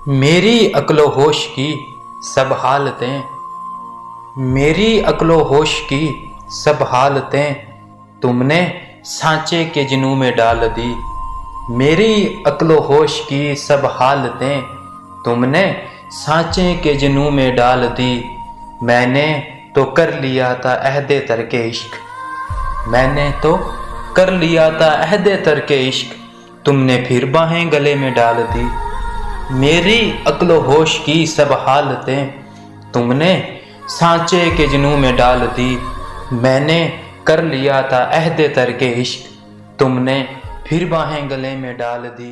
मेरी अक्लो होश की सब हालतें, मेरी अक्लो होश की सब हालतें तुमने सांचे के जिनू में डाल दी। मेरी अक्लो होश की सब हालतें तुमने सांचे के जिनू में डाल दी। मैंने तो कर लिया था अहदे तरके इश्क, मैंने तो कर लिया था अहदे तरके इश्क, तुमने फिर बाहें गले में डाल दी। मेरी अक्लो होश की सब हालतें तुमने सांचे के जिनू में डाल दी। मैंने कर लिया था अहदे तरके इश्क, तुमने फिर बाहें गले में डाल दी।